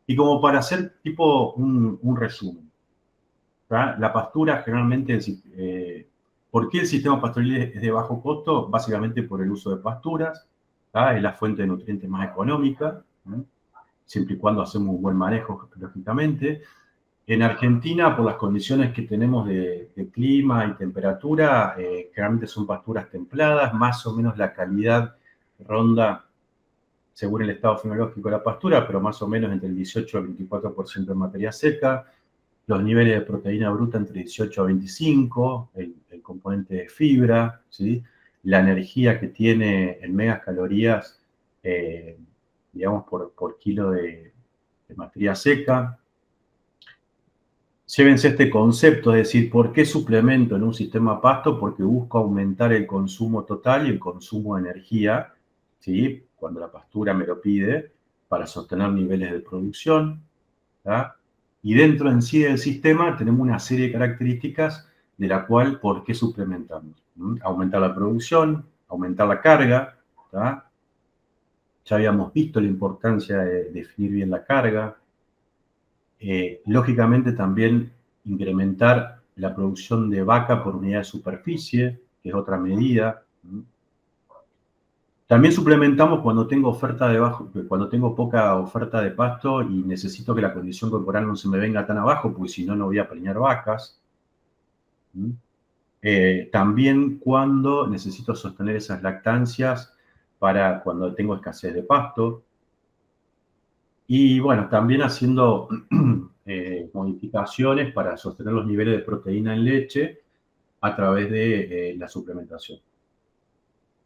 Y como para hacer tipo un resumen, ¿tá? La pastura generalmente, ¿por qué el sistema pastoril es de bajo costo? Básicamente por el uso de pasturas, ¿tá? Es la fuente de nutrientes más económica, ¿no? Siempre y cuando hacemos un buen manejo, lógicamente. En Argentina, por las condiciones que tenemos de clima y temperatura, generalmente son pasturas templadas, más o menos la calidad ronda, según el estado fenológico de la pastura, pero más o menos entre el 18 y el 24% de materia seca, los niveles de proteína bruta entre 18 a 25, el componente de fibra, ¿sí? La energía que tiene en megacalorías, eh, digamos, por kilo de materia seca. Llévense este concepto, es decir, ¿por qué suplemento en un sistema pasto? Porque busco aumentar el consumo total y el consumo de energía, ¿sí? Cuando la pastura me lo pide, para sostener niveles de producción, ¿tá? Y dentro en sí del sistema tenemos una serie de características de la cual, ¿por qué suplementamos? Aumentar la producción, aumentar la carga, ¿tá? Ya habíamos visto la importancia de definir bien la carga, lógicamente también incrementar la producción de vaca por unidad de superficie, que es otra medida. También suplementamos cuando tengo cuando tengo poca oferta de pasto y necesito que la condición corporal no se me venga tan abajo, porque si no, no voy a preñar vacas. También cuando necesito sostener esas lactancias para cuando tengo escasez de pasto. Y bueno, también haciendo modificaciones para sostener los niveles de proteína en leche a través de la suplementación.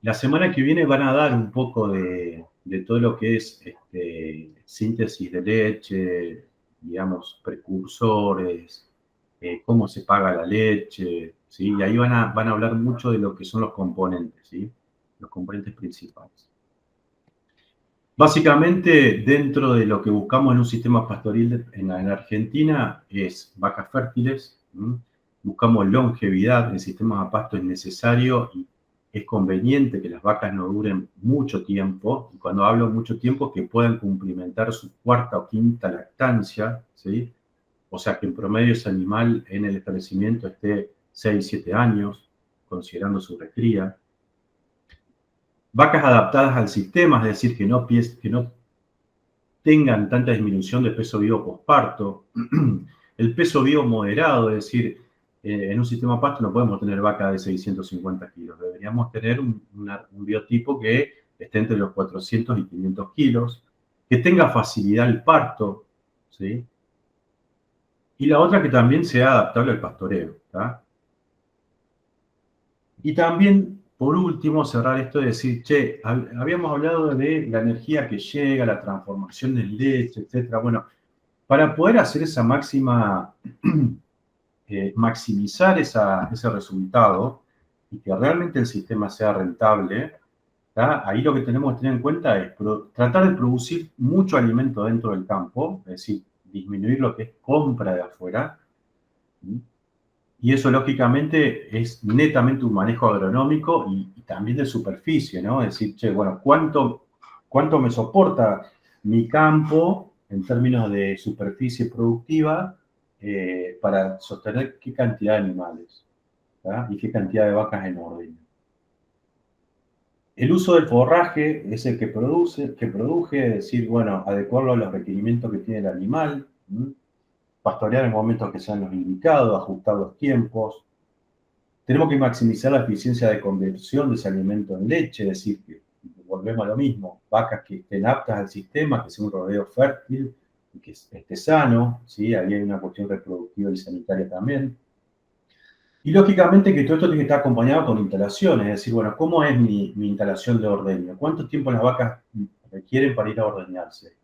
La semana que viene van a dar un poco de todo lo que es síntesis de leche, digamos, precursores, cómo se paga la leche, ¿sí? Y ahí van a hablar mucho de lo que son los componentes, ¿sí? Los componentes principales. Básicamente, dentro de lo que buscamos en un sistema pastoril en Argentina es vacas fértiles, buscamos longevidad, el sistema de pasto es necesario y es conveniente que las vacas no duren mucho tiempo, y cuando hablo mucho tiempo, que puedan cumplimentar su cuarta o quinta lactancia, ¿sí? O sea que en promedio ese animal en el establecimiento esté 6, 7 años, considerando su recría. Vacas adaptadas al sistema, es decir, que no tengan tanta disminución de peso vivo posparto. El peso vivo moderado, es decir, en un sistema pasto no podemos tener vaca de 650 kilos, deberíamos tener un biotipo que esté entre los 400 y 500 kilos, que tenga facilidad al parto, ¿sí? Y la otra que también sea adaptable al pastoreo, ¿tá? Y también, por último, cerrar esto de decir, che, habíamos hablado de la energía que llega, la transformación de leche, etcétera. Bueno, para poder hacer esa máxima, maximizar ese resultado y que realmente el sistema sea rentable, ¿tá? Ahí lo que tenemos que tener en cuenta es tratar de producir mucho alimento dentro del campo, es decir, disminuir lo que es compra de afuera. Y eso, lógicamente, es netamente un manejo agronómico y también de superficie, ¿no? Es decir, che, bueno, ¿cuánto me soporta mi campo en términos de superficie productiva para sostener qué cantidad de animales, ¿tá? Y qué cantidad de vacas en orden? El uso del forraje es el que produje, es decir, bueno, adecuarlo a los requerimientos que tiene el animal, pastorear en momentos que sean los indicados, ajustar los tiempos. Tenemos que maximizar la eficiencia de conversión de ese alimento en leche, es decir, que volvemos a lo mismo, vacas que estén aptas al sistema, que sea un rodeo fértil y que esté sano, ¿sí? Ahí hay una cuestión reproductiva y sanitaria también. Y lógicamente que todo esto tiene que estar acompañado con instalaciones, es decir, bueno, ¿cómo es mi instalación de ordeño? ¿Cuánto tiempo las vacas requieren para ir a ordeñarse?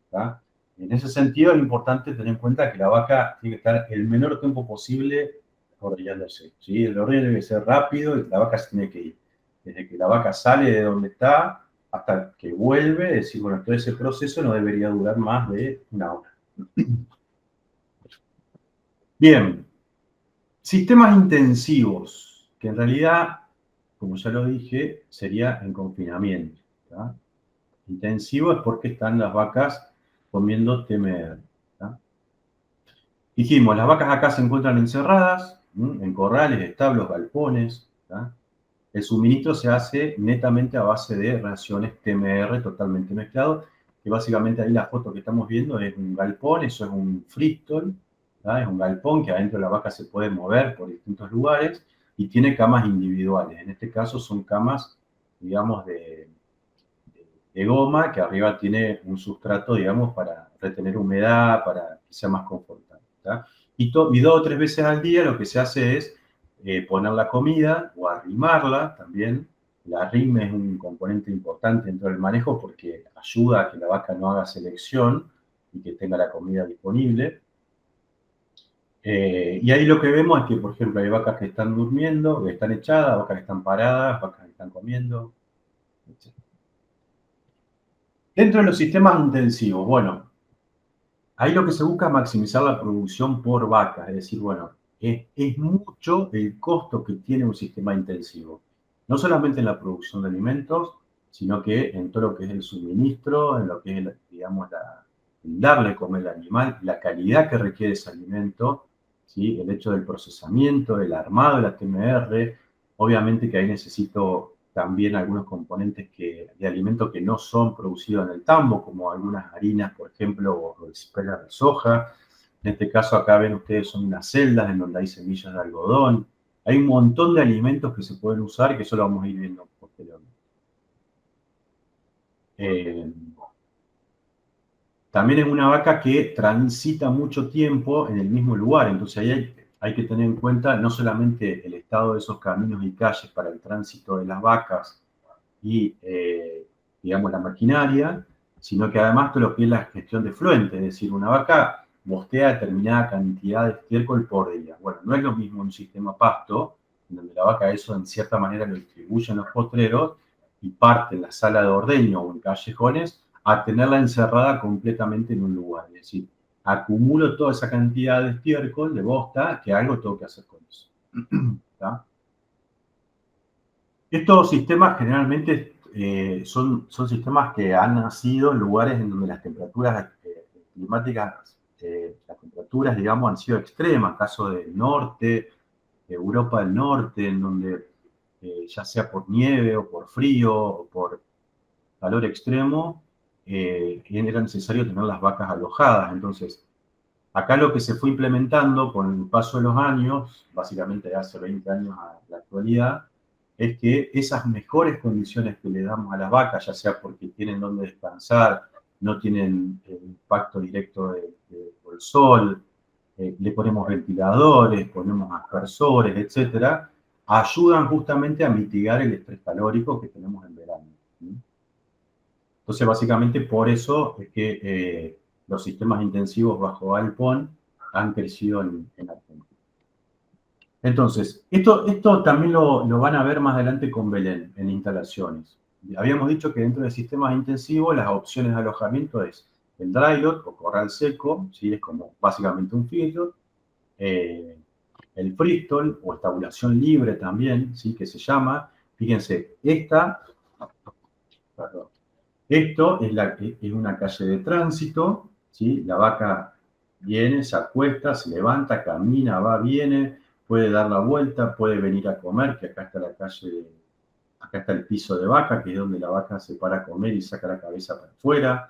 ¿Tá? En ese sentido es importante tener en cuenta que la vaca tiene que estar el menor tiempo posible ordeñándose, ¿sí? El ordeño debe ser rápido y la vaca se tiene que ir. Desde que la vaca sale de donde está hasta que vuelve, es decir, bueno, todo ese proceso no debería durar más de una hora. Bien, sistemas intensivos, que en realidad, como ya lo dije, sería en confinamiento. ¿Tá? Intensivo es porque están las vacas comiendo TMR. ¿Tá? Dijimos, las vacas acá se encuentran encerradas, en corrales, establos, galpones. ¿Tá? El suministro se hace netamente a base de raciones TMR totalmente mezclado, que básicamente ahí la foto que estamos viendo es un galpón, eso es un freestall, ¿tá? Es un galpón que adentro la vaca se puede mover por distintos lugares y tiene camas individuales. En este caso son camas, digamos, de goma, que arriba tiene un sustrato, digamos, para retener humedad, para que sea más confortable. ¿Tá? Y 2 o 3 veces al día lo que se hace es poner la comida o arrimarla también. La arrime es un componente importante dentro del manejo porque ayuda a que la vaca no haga selección y que tenga la comida disponible. Y ahí lo que vemos es que, por ejemplo, hay vacas que están durmiendo, que están echadas, vacas que están paradas, vacas que están comiendo, etc. Dentro de los sistemas intensivos, bueno, ahí lo que se busca es maximizar la producción por vaca, es decir, bueno, es mucho el costo que tiene un sistema intensivo. No solamente en la producción de alimentos, sino que en todo lo que es el suministro, en lo que es, digamos, el darle a comer al animal, la calidad que requiere ese alimento, ¿sí? El hecho del procesamiento, el armado de la TMR, obviamente que ahí necesito también algunos componentes de alimentos que no son producidos en el tambo, como algunas harinas, por ejemplo, o espelas de soja. En este caso acá ven ustedes son unas celdas en donde hay semillas de algodón. Hay un montón de alimentos que se pueden usar y que eso lo vamos a ir viendo posteriormente. También es una vaca que transita mucho tiempo en el mismo lugar, entonces ahí hay que tener en cuenta no solamente el estado de esos caminos y calles para el tránsito de las vacas y, digamos, la maquinaria, sino que además todo lo que es la gestión de fluente, es decir, una vaca bostea determinada cantidad de estiércol por día. Bueno, no es lo mismo un sistema pasto, en donde la vaca eso en cierta manera lo distribuye en los potreros y parte en la sala de ordeño o en callejones, a tenerla encerrada completamente en un lugar. Es decir, acumulo toda esa cantidad de estiércol, de bosta, que algo tengo que hacer con eso. ¿Tá? Estos sistemas generalmente son sistemas que han nacido en lugares en donde las temperaturas climáticas, las temperaturas, digamos, han sido extremas, caso del norte, Europa del Norte, en donde ya sea por nieve o por frío o por calor extremo, era necesario tener las vacas alojadas. Entonces, acá lo que se fue implementando con el paso de los años, básicamente de hace 20 años a la actualidad, es que esas mejores condiciones que le damos a las vacas, ya sea porque tienen donde descansar, no tienen impacto directo del sol, le ponemos ventiladores, ponemos aspersores, etcétera, ayudan justamente a mitigar el estrés calórico que tenemos en verano. Entonces, básicamente por eso es que los sistemas intensivos bajo galpón han crecido en Argentina. Entonces, esto también lo van a ver más adelante con Belén, en instalaciones. Habíamos dicho que dentro de sistemas intensivos las opciones de alojamiento es el dry lot o corral seco, ¿sí? Es como básicamente un filtro, el freestall o estabulación libre también, ¿sí? Que se llama. Fíjense, perdón, esto es una calle de tránsito, ¿sí? La vaca viene, se acuesta, se levanta, camina, va, viene, puede dar la vuelta, puede venir a comer, que acá está la calle, acá está el piso de vaca, que es donde la vaca se para a comer y saca la cabeza para afuera.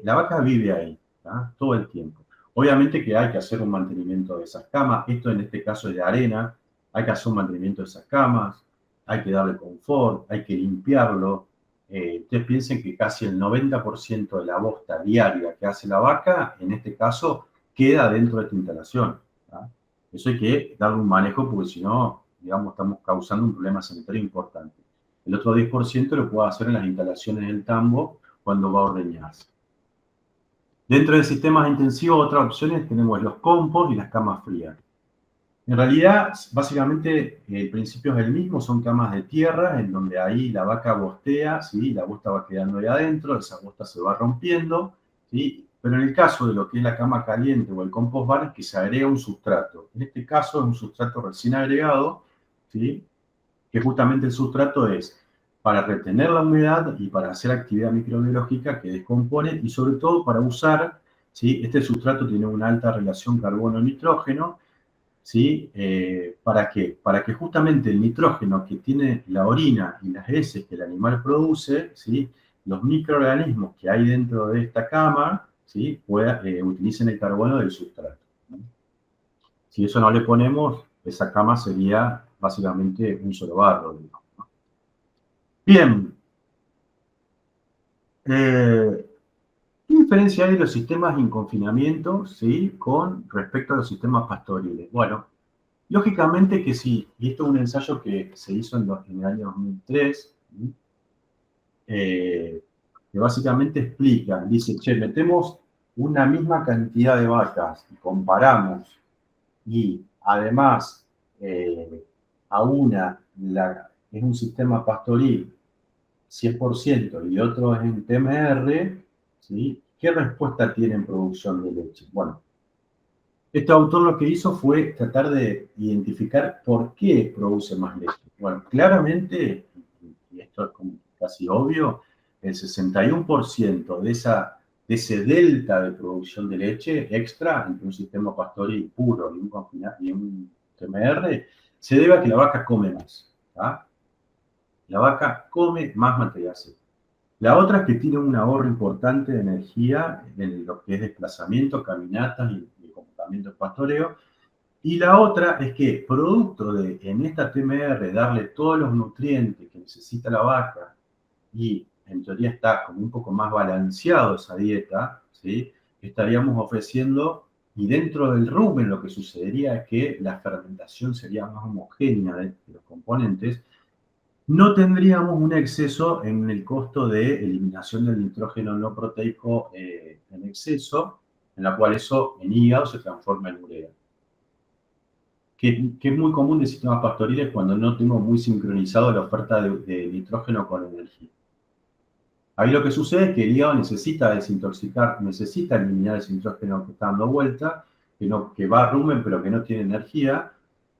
La vaca vive ahí, ¿tá? Todo el tiempo. Obviamente que hay que hacer un mantenimiento de esas camas, esto en este caso es de arena, hay que hacer un mantenimiento de esas camas, hay que darle confort, hay que limpiarlo. Ustedes piensen que casi el 90% de la bosta diaria que hace la vaca, en este caso, queda dentro de esta instalación. ¿Tá? Eso hay que darle un manejo porque si no, digamos, estamos causando un problema sanitario importante. El otro 10% lo puede hacer en las instalaciones del tambo cuando va a ordeñarse. Dentro de sistemas intensivos, otras opciones tenemos los compost y las camas frías. En realidad, básicamente, el principio es el mismo, son camas de tierra, en donde ahí la vaca bostea, ¿sí? La bosta va quedando ahí adentro, esa bosta se va rompiendo, ¿sí? Pero en el caso de lo que es la cama caliente o el compost bar, es que se agrega un sustrato. En este caso es un sustrato recién agregado, ¿sí? Que justamente el sustrato es para retener la humedad y para hacer actividad microbiológica que descompone y sobre todo para usar, ¿sí? Este sustrato tiene una alta relación carbono-nitrógeno, ¿sí? ¿Para qué? Para que justamente el nitrógeno que tiene la orina y las heces que el animal produce, ¿sí? Los microorganismos que hay dentro de esta cama, ¿sí? Utilicen el carbono del sustrato, ¿no? Si eso no le ponemos, esa cama sería básicamente un solo barro, digamos, ¿no? Bien, ¿qué diferencia hay de los sistemas en confinamiento, ¿sí? Con respecto a los sistemas pastoriles? Bueno, lógicamente que sí, y esto es un ensayo que se hizo en el año 2003, eh, que básicamente explica, dice, che, metemos una misma cantidad de vacas y comparamos, y además a una es un sistema pastoril 100% y otro es en TMR, ¿sí? ¿Qué respuesta tiene en producción de leche? Bueno, este autor lo que hizo fue tratar de identificar por qué produce más leche. Bueno, claramente, y esto es como casi obvio, el 61% de ese delta de producción de leche extra entre un sistema pastoril puro y un TMR se debe a que la vaca come más, ¿tá? La vaca come más material seco. La otra es que tiene un ahorro importante de energía en lo que es desplazamiento, caminatas y comportamiento de pastoreo. Y la otra es que, producto de en esta TMR darle todos los nutrientes que necesita la vaca y en teoría está como un poco más balanceado esa dieta, ¿sí? Estaríamos ofreciendo, y dentro del rumen lo que sucedería es que la fermentación sería más homogénea de los componentes, no tendríamos un exceso en el costo de eliminación del nitrógeno no proteico en exceso, en la cual eso en hígado se transforma en urea. Que es muy común de sistemas pastoriles cuando no tengo muy sincronizado la oferta de nitrógeno con energía. Ahí lo que sucede es que el hígado necesita desintoxicar, necesita eliminar ese nitrógeno que está dando vuelta, que va a rumen pero que no tiene energía.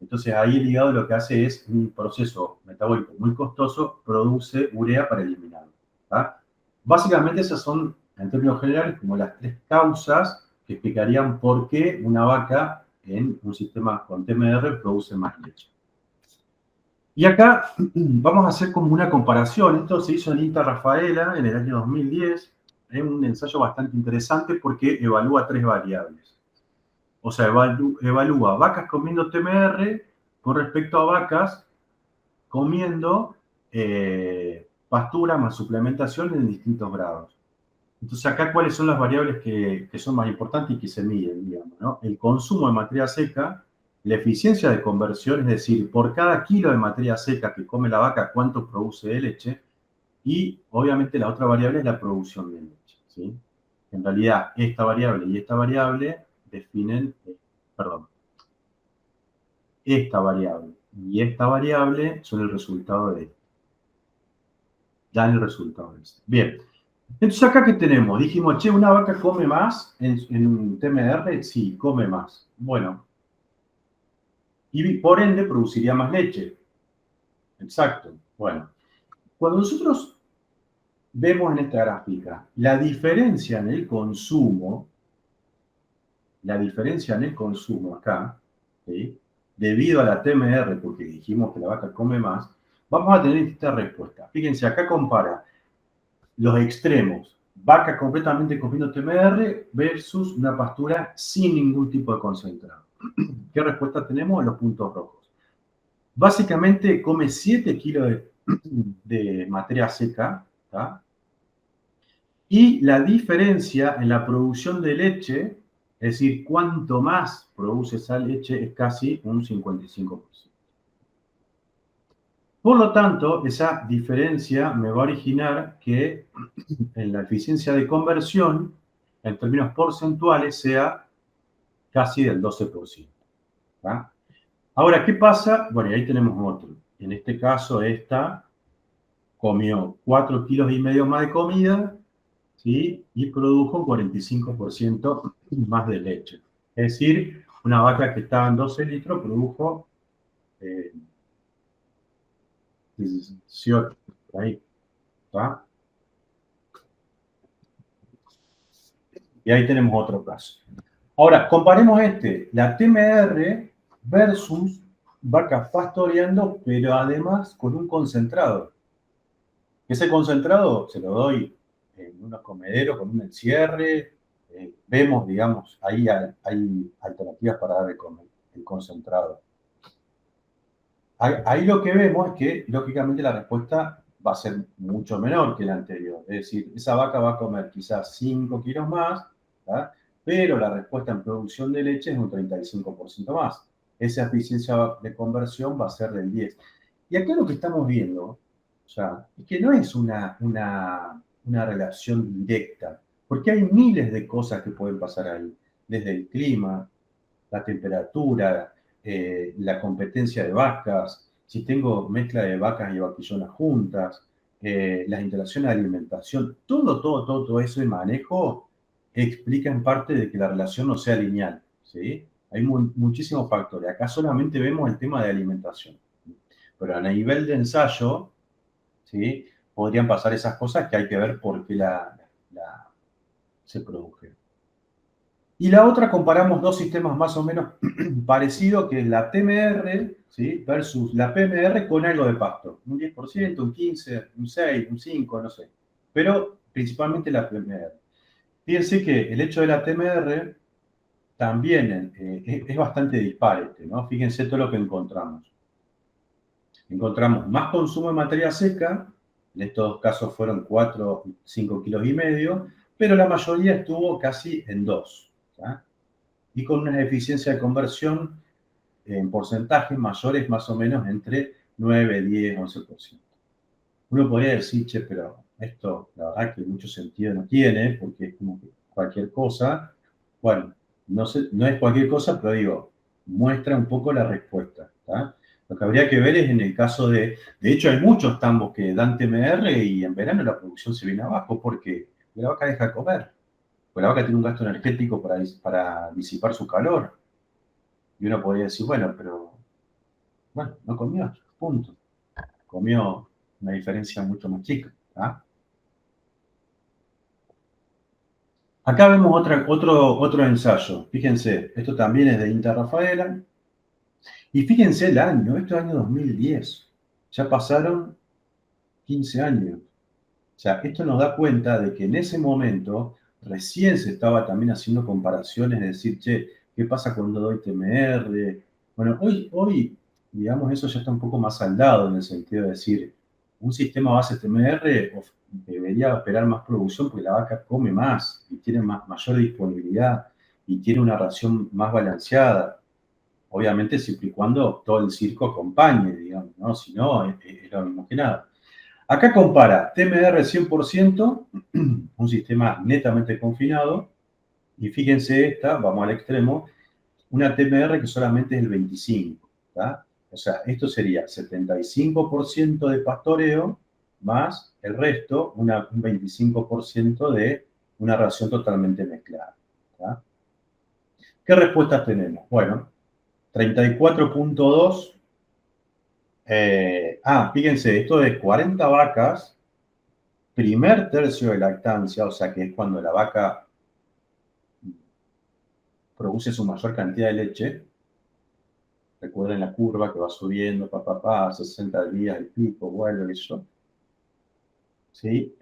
Entonces ahí el hígado lo que hace es un proceso metabólico muy costoso, produce urea para eliminarlo, ¿tá? Básicamente esas son, en términos generales, como las tres causas que explicarían por qué una vaca en un sistema con TMR produce más leche. Y acá vamos a hacer como una comparación. Esto se hizo en INTA Rafaela en el año 2010. Es un ensayo bastante interesante porque evalúa tres variables. O sea, evalúa vacas comiendo TMR con respecto a vacas comiendo pastura más suplementación en distintos grados. Entonces, acá, ¿cuáles son las variables que son más importantes y que se miden, digamos, ¿no? El consumo de materia seca, la eficiencia de conversión, es decir, por cada kilo de materia seca que come la vaca, cuánto produce de leche, y obviamente la otra variable es la producción de leche, ¿sí? En realidad, esta variable y esta variable definen, perdón, esta variable y esta variable son el resultado de esto, dan el resultado de esto. Bien. Entonces acá que tenemos, dijimos, che, ¿una vaca come más en un TMR? Sí, come más. Bueno, y por ende produciría más leche. Exacto. Bueno, cuando nosotros vemos en esta gráfica la diferencia en el consumo acá, ¿sí? Debido a la TMR, porque dijimos que la vaca come más, vamos a tener esta respuesta. Fíjense, acá compara los extremos, vaca completamente comiendo TMR versus una pastura sin ningún tipo de concentrado. ¿Qué respuesta tenemos en los puntos rojos? Básicamente come 7 kilos de materia seca, ¿tá? Y la diferencia en la producción de leche, es decir, cuánto más produce esa leche, es casi un 55%. Por lo tanto, esa diferencia me va a originar que en la eficiencia de conversión, en términos porcentuales, sea casi del 12%. ¿Tá? Ahora, ¿qué pasa? Bueno, y ahí tenemos otro. En este caso, esta comió 4 kilos y medio más de comida, ¿sí? Y produjo un 45% más de leche. Es decir, una vaca que estaba en 12 litros produjo 18. Ahí, ¿está? Y ahí tenemos otro caso. Ahora, comparemos la TMR versus vaca pastoreando, pero además con un concentrado. Ese concentrado se lo doy en unos comederos con un encierre. Vemos, digamos, ahí hay alternativas para dar el concentrado. Ahí lo que vemos es que, lógicamente, la respuesta va a ser mucho menor que la anterior. Es decir, esa vaca va a comer quizás 5 kilos más, ¿tá? Pero la respuesta en producción de leche es un 35% más. Esa eficiencia de conversión va a ser del 10. Y acá lo que estamos viendo, o sea, es que no es una relación directa, porque hay miles de cosas que pueden pasar ahí, desde el clima, la temperatura, la competencia de vacas, si tengo mezcla de vacas y vaquillonas juntas, las interacciones de alimentación, todo eso de manejo explica en parte de que la relación no sea lineal, ¿sí? Hay muchísimos factores. Acá solamente vemos el tema de alimentación. Pero a nivel de ensayo, ¿sí? Podrían pasar esas cosas que hay que ver por qué se produjeron. Y la otra comparamos dos sistemas más o menos parecidos, que es la TMR, ¿sí? Versus la PMR con algo de pasto. Un 10%, un 15%, un 6%, un 5%, no sé. Pero principalmente la PMR. Fíjense que el hecho de la TMR también es bastante dispar, ¿no? Fíjense todo lo que encontramos. Encontramos más consumo de materia seca, en estos casos fueron 4, 5 kilos y medio, pero la mayoría estuvo casi en 2. ¿Ya? Y con una eficiencia de conversión en porcentajes mayores más o menos entre 9, 10, 11%. Uno podría decir, che, pero esto la verdad que mucho sentido no tiene, porque es como que cualquier cosa. Bueno, no es cualquier cosa, pero digo, muestra un poco la respuesta. ¿Tá? Lo que habría que ver es en el caso de hecho hay muchos tambos que dan TMR y en verano la producción se viene abajo porque la vaca deja de comer. Pues la vaca tiene un gasto energético para disipar su calor. Y uno podría decir, bueno, pero bueno, no comió, punto. Comió una diferencia mucho más chica. ¿Ah? Acá vemos otro ensayo. Fíjense, esto también es de Inter Rafaela. Y fíjense el año, esto es año 2010. Ya pasaron 15 años. O sea, esto nos da cuenta de que en ese momento recién se estaba también haciendo comparaciones, de decir, che, ¿qué pasa cuando doy TMR? Bueno, hoy, digamos, eso ya está un poco más saldado en el sentido de decir, un sistema base TMR debería esperar más producción porque la vaca come más y tiene mayor disponibilidad y tiene una ración más balanceada. Obviamente siempre y cuando todo el circo acompañe, digamos, ¿no? Si no, es lo mismo que nada. Acá compara TMR 100%, un sistema netamente confinado, y fíjense esta, vamos al extremo, una TMR que solamente es el 25%. ¿Tá? O sea, esto sería 75% de pastoreo más el resto, un 25% de una ración totalmente mezclada. ¿Tá? ¿Qué respuestas tenemos? Bueno, 34.2. Fíjense, esto es 40 vacas, primer tercio de lactancia, o sea que es cuando la vaca produce su mayor cantidad de leche. Recuerden la curva que va subiendo, 60 días y pico, vuelve eso. ¿Sí?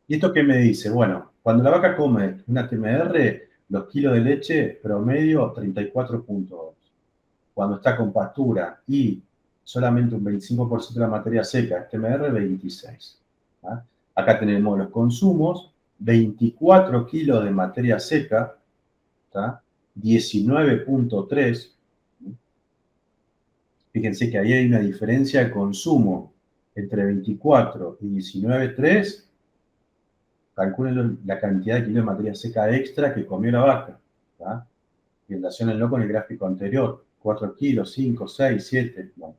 ¿Y esto qué me dice? Bueno, cuando la vaca come una TMR, los kilos de leche promedio 34.2. Cuando está con pastura y solamente un 25% de la materia seca, TMR 26. ¿Ah? Acá tenemos los consumos, 24 kilos de materia seca, ¿tá? 19.3. Fíjense que ahí hay una diferencia de consumo entre 24 y 19.3. Calculen la cantidad de kilos de materia seca extra que comió la vaca. ¿Tá? Y relacionenlo con el gráfico anterior. 4 kilos, 5, 6, 7. Bueno.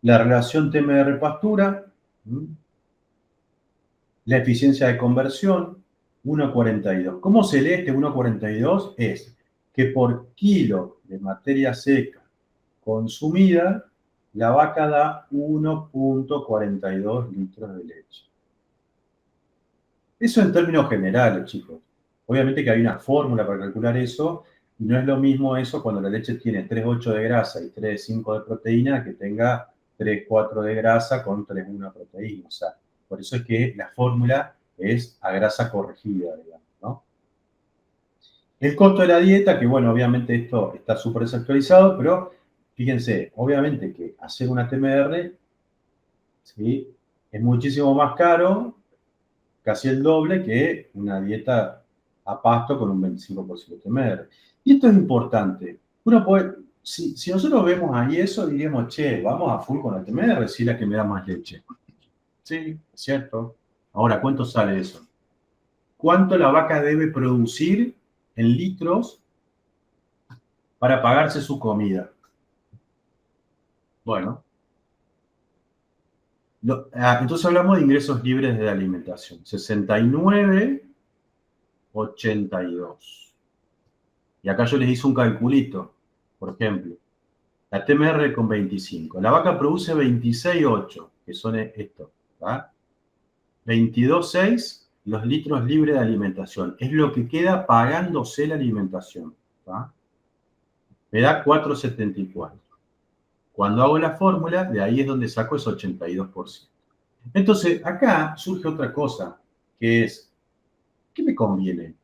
La relación TMR pastura, la eficiencia de conversión, 1,42. ¿Cómo se lee este 1,42? Es que por kilo de materia seca consumida, la vaca da 1,42 litros de leche. Eso en términos generales, chicos. Obviamente que hay una fórmula para calcular eso, y no es lo mismo eso cuando la leche tiene 3,8 de grasa y 3,5 de proteína que tenga 3,4 de grasa con 3,1 de proteína. O sea, por eso es que la fórmula es a grasa corregida, digamos, ¿no? El costo de la dieta, que bueno, obviamente esto está súper desactualizado, pero fíjense, obviamente que hacer una TMR, ¿sí? Es muchísimo más caro, casi el doble que una dieta a pasto con un 25% de TMR. Y esto es importante. Uno puede, si nosotros vemos ahí eso, diríamos, che, vamos a full con la TMR, si es la que me da más leche. Sí, es cierto. Ahora, ¿cuánto sale eso? ¿Cuánto la vaca debe producir en litros para pagarse su comida? Bueno, entonces hablamos de ingresos libres de alimentación. 69,82. Y acá yo les hice un calculito. Por ejemplo, la TMR con 25. La vaca produce 26,8, que son estos. 22,6 los litros libres de alimentación. Es lo que queda pagándose la alimentación. ¿Va? Me da 4,74. Cuando hago la fórmula, de ahí es donde saco ese 82%. Entonces, acá surge otra cosa, que es, ¿qué me conviene?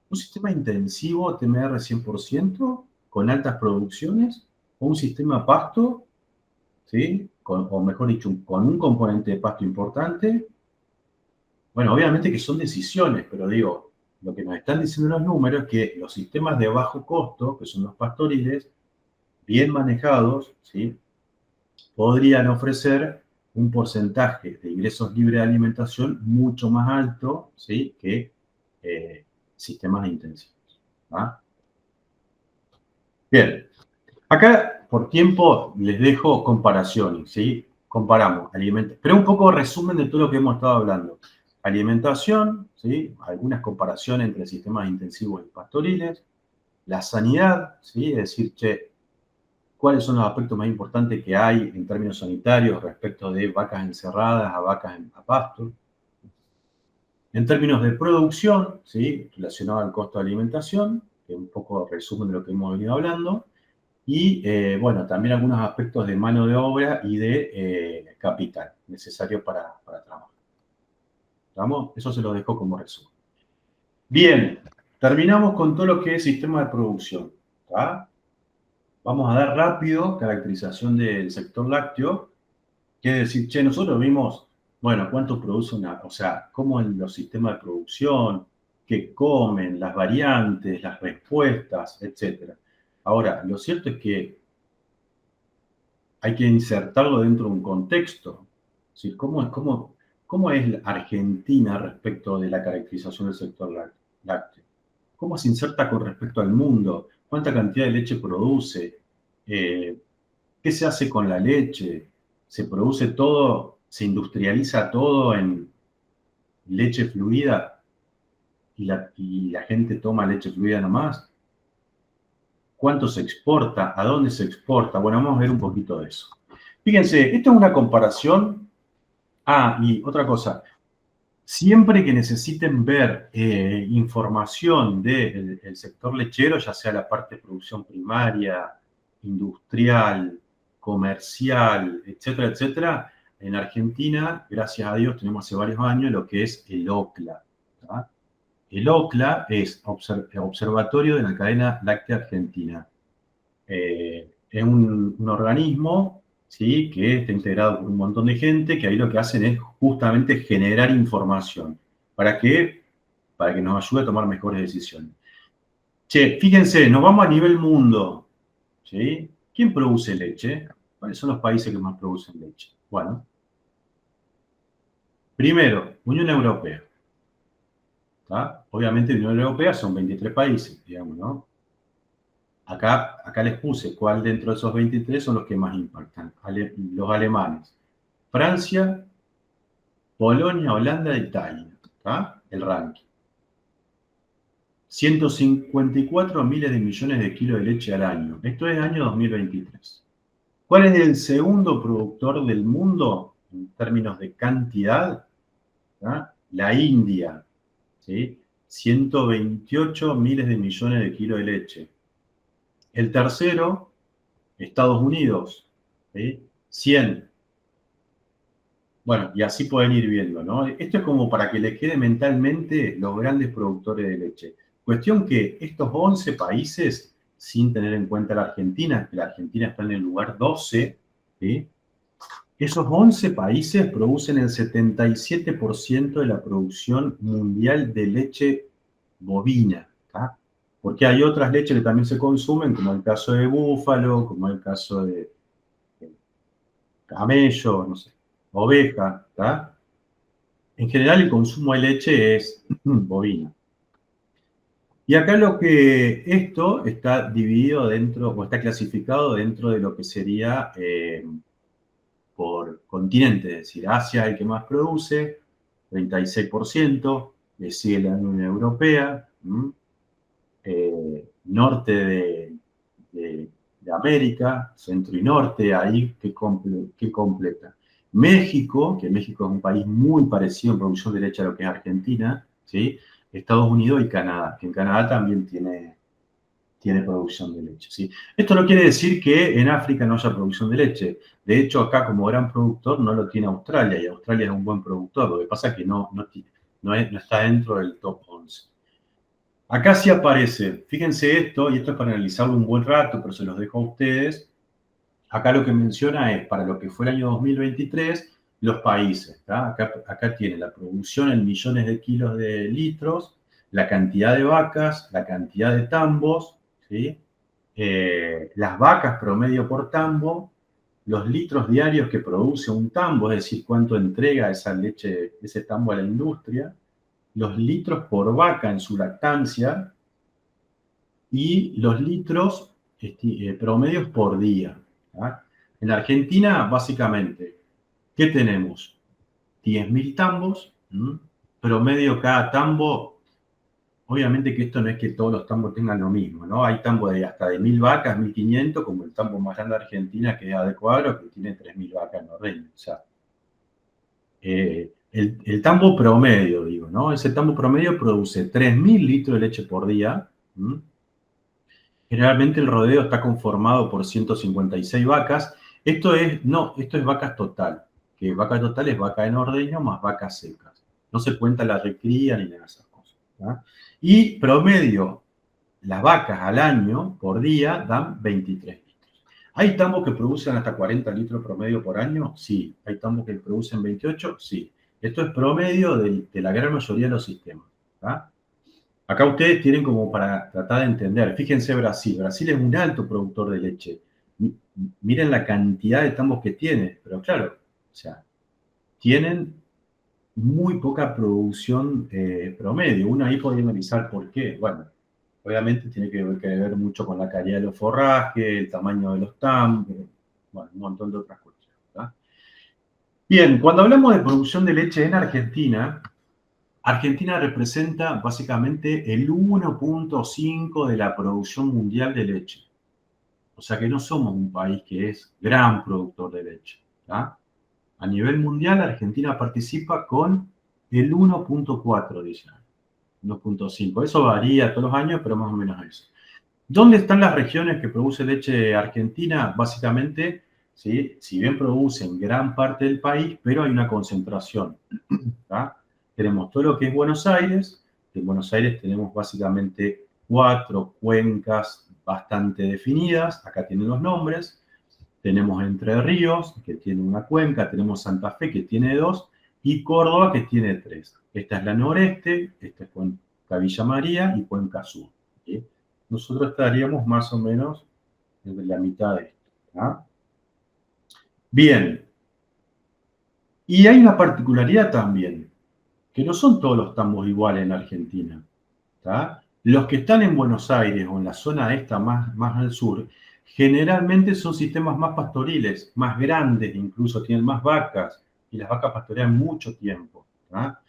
¿Un sistema intensivo TMR 100% con altas producciones? ¿O un sistema pasto, ¿sí? O mejor dicho, con un componente de pasto importante? Bueno, obviamente que son decisiones, pero digo, lo que nos están diciendo los números es que los sistemas de bajo costo, que son los pastoriles, bien manejados, ¿sí? Podrían ofrecer un porcentaje de ingresos libres de alimentación mucho más alto, ¿sí? Que sistemas intensivos. ¿Va? Bien, acá por tiempo les dejo comparaciones, ¿sí? Comparamos alimentos, pero un poco resumen de todo lo que hemos estado hablando. Alimentación, ¿sí? Algunas comparaciones entre sistemas intensivos y pastoriles. La sanidad, ¿sí? Es decir, che, ¿cuáles son los aspectos más importantes que hay en términos sanitarios respecto de vacas encerradas a vacas a pasto? En términos de producción, ¿sí? Relacionado al costo de alimentación, que es un poco resumen de lo que hemos venido hablando. Y bueno, también algunos aspectos de mano de obra y de capital necesario para trabajar. ¿Estamos? Eso se lo dejo como resumen. Bien, terminamos con todo lo que es sistema de producción. ¿Tá? Vamos a dar rápido caracterización del sector lácteo. Quiere decir, che, nosotros vimos, bueno, cuánto produce o sea, cómo en los sistemas de producción, qué comen, las variantes, las respuestas, etc. Ahora, lo cierto es que hay que insertarlo dentro de un contexto. ¿Sí? ¿Cómo es Argentina respecto de la caracterización del sector lácteo? ¿Cómo se inserta con respecto al mundo? ¿Cuánta cantidad de leche produce? ¿Qué se hace con la leche? ¿Se produce todo, se industrializa todo en leche fluida y la gente toma leche fluida nomás? ¿Cuánto se exporta? ¿A dónde se exporta? Bueno, vamos a ver un poquito de eso. Fíjense, esto es una comparación. Y otra cosa, siempre que necesiten ver información del sector lechero, ya sea la parte de producción primaria, industrial, comercial, etcétera, etcétera, en Argentina, gracias a Dios, tenemos hace varios años lo que es el OCLA. ¿Tá? El OCLA es Observatorio de la Cadena Láctea Argentina. Es un organismo, ¿sí? Que está integrado por un montón de gente, que ahí lo que hacen es justamente generar información. ¿Para qué? Para que nos ayude a tomar mejores decisiones. Che, fíjense, nos vamos a nivel mundo, ¿sí? ¿Quién produce leche? ¿Cuáles son los países que más producen leche? Bueno, primero, Unión Europea. ¿Tá? Obviamente, Unión Europea son 23 países, digamos, ¿no? Acá les puse cuál dentro de esos 23 son los que más impactan. Los alemanes. Francia, Polonia, Holanda, Italia. ¿Tá? El ranking. 154 miles de millones de kilos de leche al año. Esto es año 2023. ¿Cuál es el segundo productor del mundo en términos de cantidad? ¿Ah? La India, ¿sí? 128 miles de millones de kilos de leche. El tercero, Estados Unidos, ¿sí? 100. Bueno, y así pueden ir viendo, ¿no? Esto es como para que les quede mentalmente los grandes productores de leche. Cuestión que estos 11 países, sin tener en cuenta la Argentina, que la Argentina está en el lugar 12, ¿sí? Esos 11 países producen el 77% de la producción mundial de leche bovina, ¿tá? Porque hay otras leches que también se consumen, como el caso de búfalo, como el caso de camello, no sé, oveja, ¿tá? En general el consumo de leche es bovino. Y acá esto está dividido dentro, o está clasificado dentro de lo que sería por continente, es decir, Asia es el que más produce, 36%, le sigue la Unión Europea, norte de América, centro y norte, ahí que completa. México, que México es un país muy parecido en producción de leche a lo que es Argentina, ¿sí? Estados Unidos y Canadá, que en Canadá también tiene producción de leche, ¿sí? Esto no quiere decir que en África no haya producción de leche. De hecho, acá como gran productor no lo tiene Australia, y Australia es un buen productor. Lo que pasa es que no está dentro del top 11. Acá sí aparece, fíjense esto, y esto es para analizarlo un buen rato, pero se los dejo a ustedes. Acá lo que menciona es, para lo que fue el año 2023, los países. Acá tiene la producción en millones de kilos de litros, la cantidad de vacas, la cantidad de tambos, ¿sí? Las vacas promedio por tambo, los litros diarios que produce un tambo, es decir, cuánto entrega esa leche, ese tambo a la industria, los litros por vaca en su lactancia y los litros promedios por día. ¿Tá? En la Argentina, básicamente, ¿qué tenemos? 10.000 tambos, promedio cada tambo. Obviamente que esto no es que todos los tambos tengan lo mismo, ¿no? Hay tambos hasta de 1.000 vacas, 1.500, como el tambo más grande de Argentina, que es Adecuadro, que tiene 3.000 vacas norteñas. O sea, el tambo promedio, digo, ¿no? Ese tambo promedio produce 3.000 litros de leche por día. Generalmente el rodeo está conformado por 156 vacas. Esto es vaca total, que vaca total es vaca en ordeño más vacas secas. No se cuenta la recría ni nada de esas cosas. ¿Tá? Y promedio, las vacas al año, por día, dan 23 litros. ¿Hay tambos que producen hasta 40 litros promedio por año? Sí. ¿Hay tambos que producen 28? Sí. Esto es promedio de la gran mayoría de los sistemas. ¿Tá? Acá ustedes tienen como para tratar de entender. Fíjense Brasil. Brasil es un alto productor de leche. Miren la cantidad de tambos que tiene. Pero claro, o sea, tienen muy poca producción promedio. Uno ahí podría analizar por qué. Bueno, obviamente tiene que ver mucho con la calidad de los forrajes, el tamaño de los tambos, bueno, un montón de otras cuestiones. ¿Verdad? Bien, cuando hablamos de producción de leche en Argentina, Argentina representa básicamente el 1.5 de la producción mundial de leche. O sea que no somos un país que es gran productor de leche. ¿Tá? A nivel mundial, Argentina participa con el 1.4, dicen. 1.5. Eso varía todos los años, pero más o menos eso. ¿Dónde están las regiones que produce leche Argentina? Básicamente, ¿sí? Si bien producen gran parte del país, pero hay una concentración. ¿Tá? Tenemos todo lo que es Buenos Aires. En Buenos Aires tenemos básicamente 4 cuencas bastante definidas. Acá tienen los nombres. Tenemos Entre Ríos, que tiene una cuenca. Tenemos Santa Fe, que tiene 2. Y Córdoba, que tiene 3. Esta es la noreste, esta es Cuenca Villa María y Cuenca Sur. ¿Sí? Nosotros estaríamos más o menos en la mitad de esto. ¿Tá? Bien. Y hay una particularidad también, que no son todos los tambos iguales en Argentina. ¿Tá? Los que están en Buenos Aires o en la zona esta más al sur, generalmente son sistemas más pastoriles, más grandes, incluso tienen más vacas, y las vacas pastorean mucho tiempo. ¿Tá?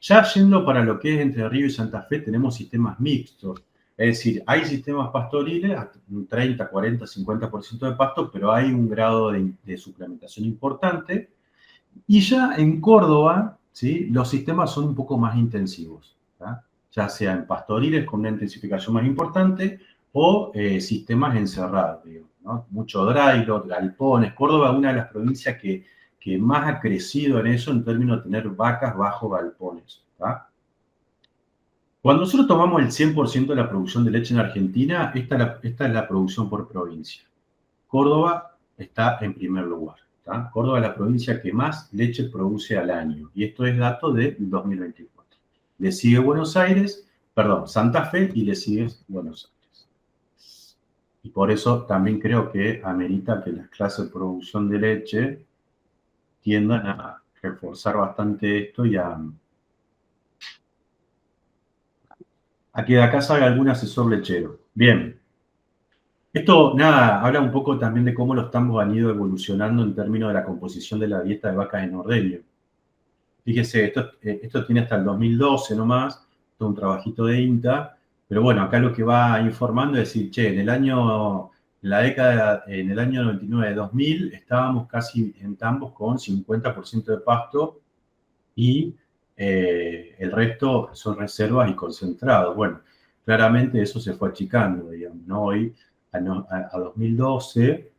Ya yendo para lo que es Entre Ríos y Santa Fe, tenemos sistemas mixtos. Es decir, hay sistemas pastoriles, hasta un 30, 40, 50% de pasto, pero hay un grado de suplementación importante. Y ya en Córdoba, ¿sí? Los sistemas son un poco más intensivos, ¿tá? Ya sea en pastoriles con una intensificación más importante o sistemas encerrados, digamos, ¿no? Mucho drylot, galpones. Córdoba es una de las provincias que más ha crecido en eso en términos de tener vacas bajo galpones, ¿tá? Cuando nosotros tomamos el 100% de la producción de leche en Argentina, esta es la producción por provincia. Córdoba está en primer lugar, ¿tá? Córdoba es la provincia que más leche produce al año. Y esto es dato del 2024. Le sigue Buenos Aires, perdón, Santa Fe y le sigue Buenos Aires. Y por eso también creo que amerita que las clases de producción de leche tiendan a reforzar bastante esto y a que de acá salga algún asesor lechero. Bien. Esto, nada, habla un poco también de cómo los tambos han ido evolucionando en términos de la composición de la dieta de vacas en ordeño. Fíjese, esto tiene hasta el 2012 nomás, todo un trabajito de INTA, pero bueno, acá lo que va informando es decir, che, en el año 99-2000 estábamos casi en tambos con 50% de pasto y el resto son reservas y concentrados. Bueno, claramente eso se fue achicando, digamos, ¿no? Hoy, a 2012,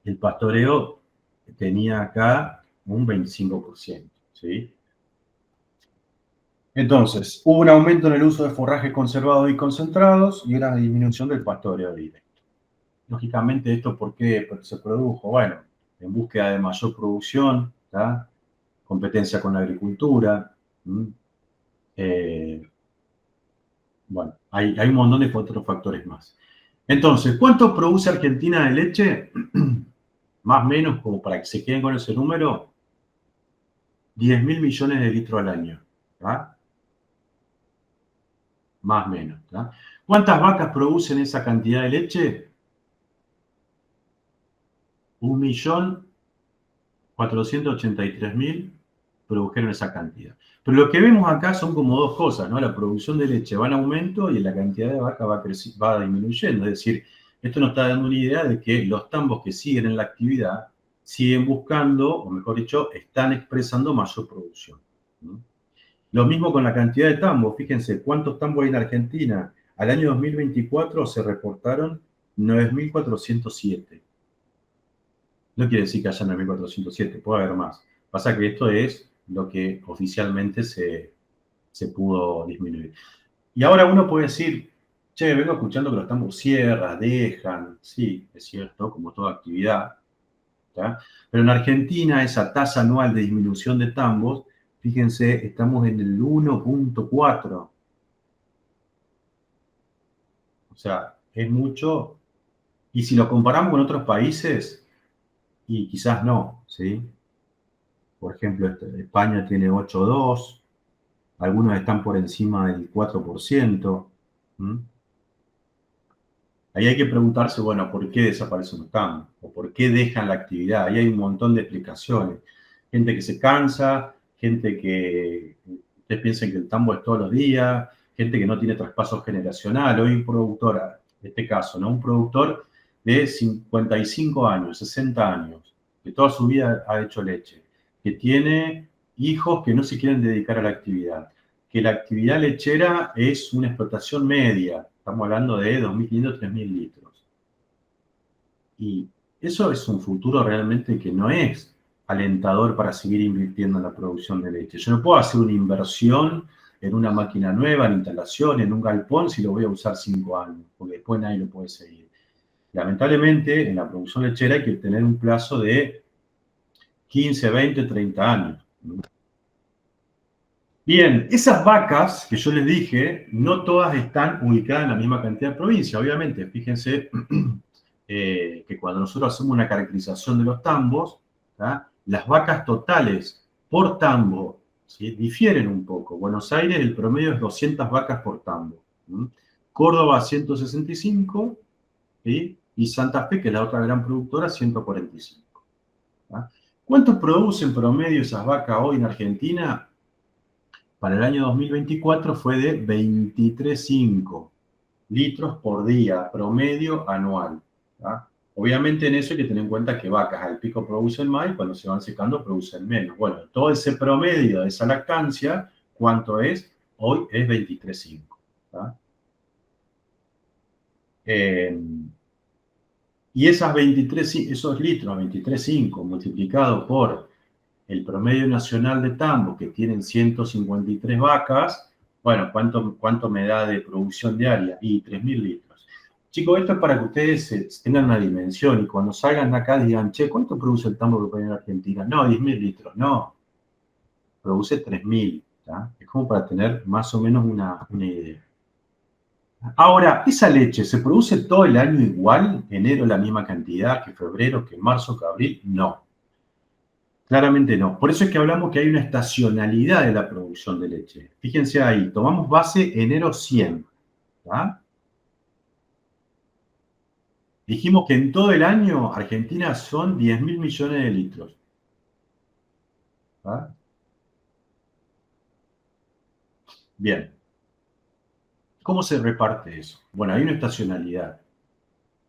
el pastoreo tenía acá un 25%, ¿sí? Entonces, hubo un aumento en el uso de forrajes conservados y concentrados y una disminución del pastoreo directo. Lógicamente, ¿esto por qué se produjo? Bueno, en búsqueda de mayor producción, ¿tá? Competencia con la agricultura. Eh, bueno, hay un montón de otros factores más. Entonces, ¿cuánto produce Argentina de leche? Más o menos, como para que se queden con ese número, 10.000 millones de litros al año. ¿Tá? Más o menos. ¿Tá? ¿Cuántas vacas producen esa cantidad de leche? 1.483.000 produjeron esa cantidad. Pero lo que vemos acá son como dos cosas, ¿no? La producción de leche va en aumento y la cantidad de vacas va disminuyendo. Es decir, esto nos está dando una idea de que los tambos que siguen en la actividad siguen buscando, o mejor dicho, están expresando mayor producción, ¿no? Lo mismo con la cantidad de tambos. Fíjense, ¿cuántos tambos hay en Argentina? Al año 2024 se reportaron 9.407. No quiere decir que haya 9.407, puede haber más. Pasa que esto es lo que oficialmente se pudo disminuir. Y ahora uno puede decir, che, vengo escuchando que los tambos cierran, dejan. Sí, es cierto, como toda actividad. ¿Tá? Pero en Argentina esa tasa anual de disminución de tambos, fíjense, estamos en el 1.4. O sea, es mucho. Y si lo comparamos con otros países, y quizás no, ¿sí? Por ejemplo, España tiene 8,2, algunos están por encima del 4%. ¿Mm? Ahí hay que preguntarse, bueno, ¿por qué desaparecen los tambos? ¿O por qué dejan la actividad? Ahí hay un montón de explicaciones. Gente que se cansa, gente que ustedes piensan que el tambo es todos los días, gente que no tiene traspaso generacional. Hoy un productor, en este caso, ¿no? Un productor de 55 años, 60 años, que toda su vida ha hecho leche, que tiene hijos que no se quieren dedicar a la actividad, que la actividad lechera es una explotación media, estamos hablando de 2.500, 3.000 litros. Y eso es un futuro realmente que no es alentador para seguir invirtiendo en la producción de leche. Yo no puedo hacer una inversión en una máquina nueva, en instalación, en un galpón, si lo voy a usar 5 años, porque después nadie lo puede seguir. Lamentablemente, en la producción lechera hay que tener un plazo de 15, 20, 30 años. Bien, esas vacas que yo les dije, no todas están ubicadas en la misma cantidad de provincias, obviamente. Fíjense que cuando nosotros hacemos una caracterización de los tambos, ¿tá? Las vacas totales por tambo, ¿sí? Difieren un poco. Buenos Aires, el promedio es 200 vacas por tambo. ¿Sí? Córdoba, 165, ¿sí? Y Santa Fe, que es la otra gran productora, 145. ¿Tá? ¿Cuánto producen promedio esas vacas hoy en Argentina? Para el año 2024 fue de 23,5. litros por día, promedio anual. ¿Tá? Obviamente en eso hay que tener en cuenta que vacas al pico producen más y cuando se van secando producen menos. Bueno, todo ese promedio de esa lactancia, ¿cuánto es? Hoy es 23,5. Y esos litros, 23,5, multiplicado por el promedio nacional de tambo, que tienen 153 vacas, bueno, ¿cuánto me da de producción diaria? Y 3.000 litros. Chicos, esto es para que ustedes tengan una dimensión y cuando salgan de acá digan, che, ¿cuánto produce el tambo que pone en Argentina? No, 10.000 litros, no, produce 3.000. Es como para tener más o menos una idea. Ahora, ¿esa leche se produce todo el año igual? ¿Enero la misma cantidad que febrero, que marzo, que abril? No, claramente no. Por eso es que hablamos que hay una estacionalidad de la producción de leche. Fíjense ahí, tomamos base enero 100. ¿Tá? Dijimos que en todo el año Argentina son 10.000 millones de litros. ¿Tá? Bien, ¿cómo se reparte eso? Bueno, hay una estacionalidad.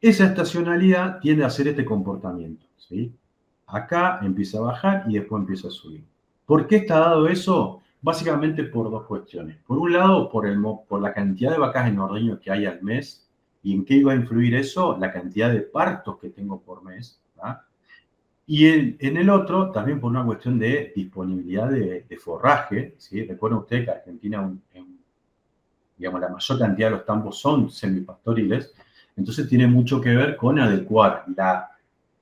Esa estacionalidad tiende a hacer este comportamiento. ¿Sí? Acá empieza a bajar y después empieza a subir. ¿Por qué está dado eso? Básicamente por dos cuestiones. Por un lado, por la cantidad de vacas en ordeño que hay al mes. ¿Y en qué iba a influir eso? La cantidad de partos que tengo por mes. ¿Tá? Y en el otro, también por una cuestión de disponibilidad de forraje. ¿Sí? Recuerden ustedes que Argentina, digamos, la mayor cantidad de los tambos son semipastoriles. Entonces tiene mucho que ver con adecuar la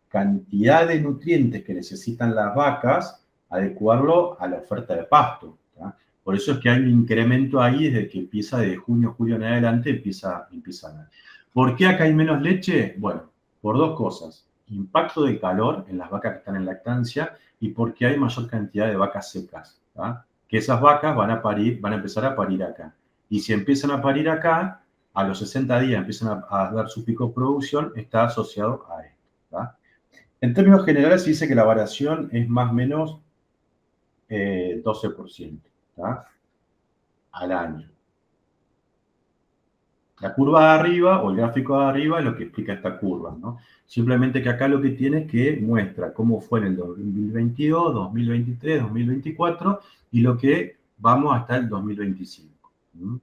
cantidad de nutrientes que necesitan las vacas, adecuarlo a la oferta de pasto. ¿Tá? Por eso es que hay un incremento ahí desde que empieza de junio, julio en adelante, empieza a dar. ¿Por qué acá hay menos leche? Bueno, por dos cosas. Impacto de calor en las vacas que están en lactancia y porque hay mayor cantidad de vacas secas. ¿Tá? Que esas vacas van a empezar a parir acá. Y si empiezan a parir acá, a los 60 días empiezan a dar su pico de producción, está asociado a esto. ¿Tá? En términos generales, se dice que la variación es más o menos 12%, ¿tá? Al año. La curva de arriba o el gráfico de arriba es lo que explica esta curva, ¿no? Simplemente que acá lo que tiene es que muestra cómo fue en el 2022, 2023, 2024 y lo que vamos hasta el 2025. ¿Mm?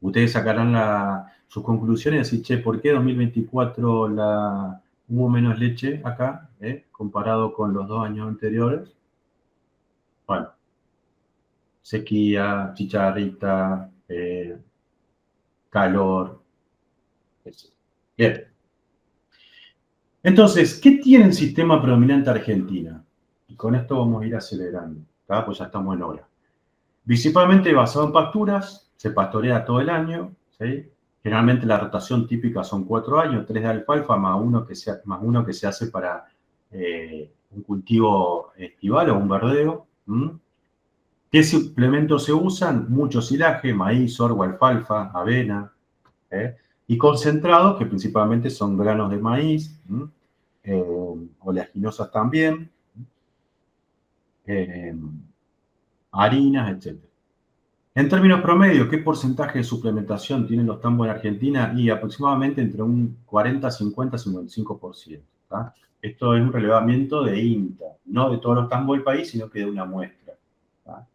Ustedes sacarán sus conclusiones y decir, che, ¿por qué 2024 hubo menos leche acá, comparado con los 2 años anteriores? Bueno, sequía, chicharrita, calor, etc. Bien. Entonces, ¿qué tiene el sistema predominante Argentina? Y con esto vamos a ir acelerando, ¿tá? Pues ya estamos en hora. Principalmente basado en pasturas, se pastorea todo el año, ¿sí? Generalmente la rotación típica son 4 años, 3 de alfalfa más uno que se hace para un cultivo estival o un verdeo. ¿Qué suplementos se usan? Mucho silaje, maíz, sorgo, alfalfa, avena, ¿eh? Y concentrados, que principalmente son granos de maíz, oleaginosas también, eh, harinas, etc. En términos promedio, ¿qué porcentaje de suplementación tienen los tambos en Argentina? Y aproximadamente entre un 40, 50, 55%. ¿Tá? Esto es un relevamiento de INTA, no de todos los tambos del país, sino que de una muestra. ¿Tá?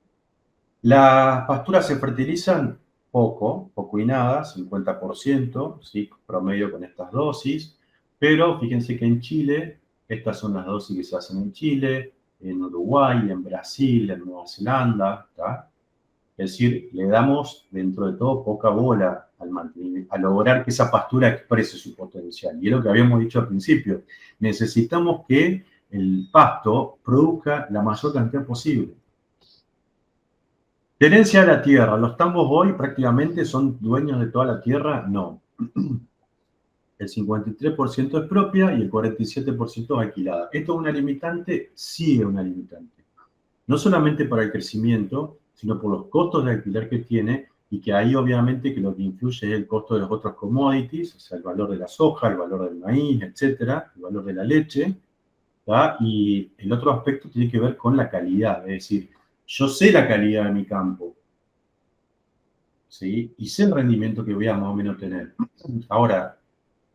Las pasturas se fertilizan poco y nada, 50%, ¿sí? Promedio con estas dosis, pero fíjense que en Chile, estas son las dosis que se hacen en Chile, en Uruguay, en Brasil, en Nueva Zelanda, ¿tá? Es decir, le damos dentro de todo poca bola al mantenimiento, a lograr que esa pastura exprese su potencial. Y es lo que habíamos dicho al principio, necesitamos que el pasto produzca la mayor cantidad posible. Tenencia de la tierra. ¿Los tambos hoy prácticamente son dueños de toda la tierra? No. El 53% es propia y el 47% es alquilada. ¿Esto es una limitante? Sí es una limitante. No solamente para el crecimiento, sino por los costos de alquiler que tiene y que ahí obviamente que lo que influye es el costo de los otros commodities, o sea, el valor de la soja, el valor del maíz, etcétera, el valor de la leche. ¿Tá? Y el otro aspecto tiene que ver con la calidad, es decir, yo sé la calidad de mi campo. ¿sí? Y sé el rendimiento que voy a más o menos tener. Ahora,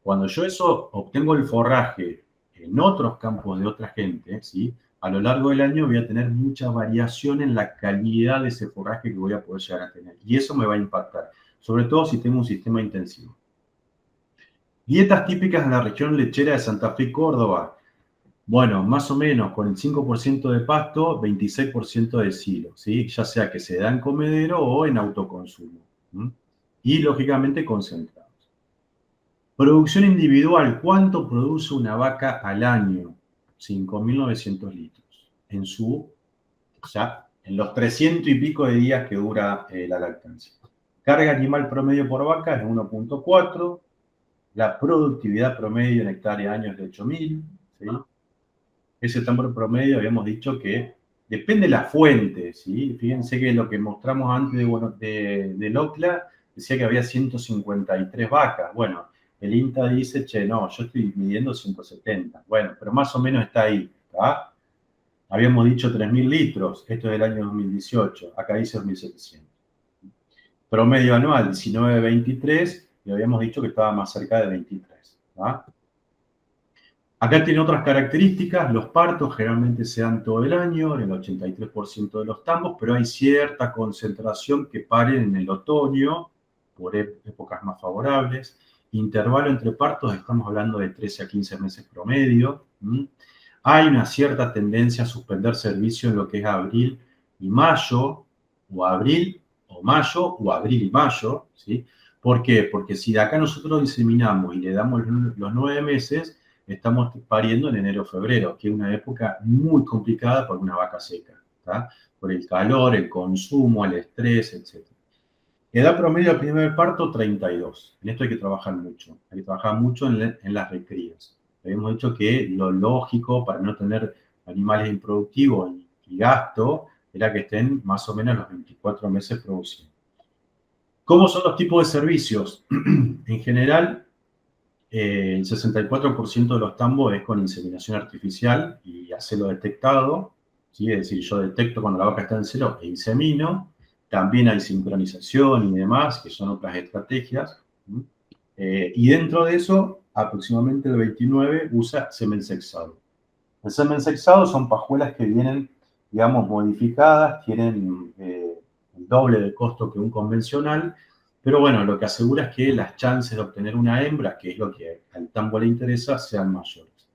cuando yo eso obtengo el forraje en otros campos de otra gente, ¿sí? A lo largo del año voy a tener mucha variación en la calidad de ese forraje que voy a poder llegar a tener. Y eso me va a impactar, sobre todo si tengo un sistema intensivo. Dietas típicas de la región lechera de Santa Fe y Córdoba. Bueno, más o menos con el 5% de pasto, 26% de silo, ¿sí? Ya sea que se da en comedero o en autoconsumo. ¿Mm? Y lógicamente concentrados. Producción individual, ¿cuánto produce una vaca al año? 5.900 litros. O sea, en los 300 y pico de días que dura la lactancia. Carga animal promedio por vaca es 1,4. La productividad promedio en hectárea año es de 8.000. ¿Sí? Ese tambor promedio habíamos dicho que depende de la fuente, ¿sí? Fíjense que lo que mostramos antes del OCLA decía que había 153 vacas. Bueno, el INTA dice, che, no, yo estoy midiendo 170. Bueno, pero más o menos está ahí, ¿tá? Habíamos dicho 3.000 litros, esto es del año 2018, acá dice 2.700. Promedio anual 19,23 y habíamos dicho que estaba más cerca de 23, ¿tá? Acá tiene otras características, los partos generalmente se dan todo el año, en el 83% de los tambos, pero hay cierta concentración que paren en el otoño, por épocas más favorables. Intervalo entre partos, estamos hablando de 13 a 15 meses promedio. Hay una cierta tendencia a suspender servicio en lo que es abril y mayo, o abril o mayo, o abril y mayo, ¿sí? ¿Por qué? Porque si de acá nosotros diseminamos y le damos los 9 meses, estamos pariendo en enero o febrero, que es una época muy complicada para una vaca seca, ¿tá? Por el calor, el consumo, el estrés, etc. Edad promedio del primer parto, 32. En esto hay que trabajar mucho. Hay que trabajar mucho en las recrías. Habíamos dicho que lo lógico para no tener animales improductivos y gasto era que estén más o menos los 24 meses produciendo. ¿Cómo son los tipos de servicios? En general, el 64% de los tambos es con inseminación artificial y a celo detectado, ¿sí? Es decir, yo detecto cuando la vaca está en celo e insemino. También hay sincronización y demás, que son otras estrategias. Y dentro de eso, aproximadamente el 29 usa semen sexado. El semen sexado son pajuelas que vienen, digamos, modificadas, tienen el doble de costo que un convencional, pero bueno, lo que asegura es que las chances de obtener una hembra, que es lo que al tambo le interesa, sean mayores.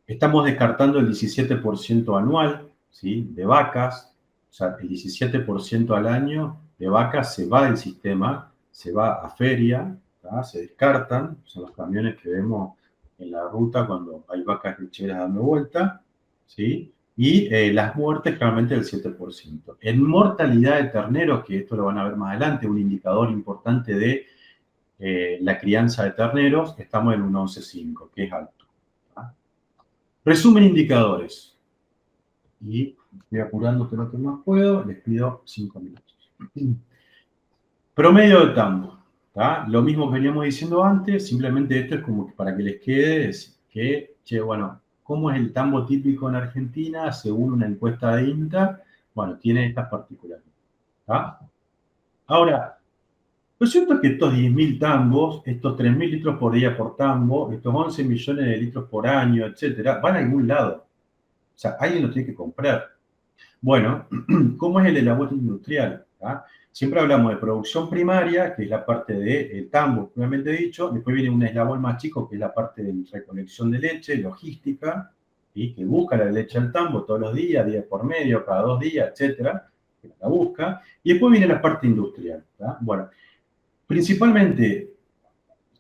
Estamos descartando el 17% anual, ¿sí? De vacas, o sea, el 17% al año de vacas se va del sistema, se va a feria, ¿tá? Se descartan, son los camiones que vemos en la ruta cuando hay vacas lecheras dando vuelta, ¿sí? Y las muertes claramente del 7%. En mortalidad de terneros, que esto lo van a ver más adelante, un indicador importante de la crianza de terneros, estamos en un 11,5, que es alto. ¿Tá? Resumen indicadores. Y estoy apurando todo lo que más puedo, les pido 5 minutos. Promedio de tambo. ¿Tá? Lo mismo que veníamos diciendo antes, simplemente esto es como para que les quede que, che, bueno, ¿cómo es el tambo típico en Argentina según una encuesta de INTA? Bueno, tiene estas particularidades. ¿Tá? Ahora, lo cierto es que estos 10.000 tambos, estos 3.000 litros por día por tambo, estos 11 millones de litros por año, etcétera, van a algún lado. O sea, alguien lo tiene que comprar. Bueno, ¿cómo es el elaboado industrial? ¿Ah? Siempre hablamos de producción primaria, que es la parte del tambo, propiamente dicho. Después viene un eslabón más chico, que es la parte de recolección de leche, logística, ¿sí? Que busca la leche al tambo todos los días, día por medio, cada 2 días, etcétera, que la busca. Y después viene la parte industrial. ¿tá? Bueno, principalmente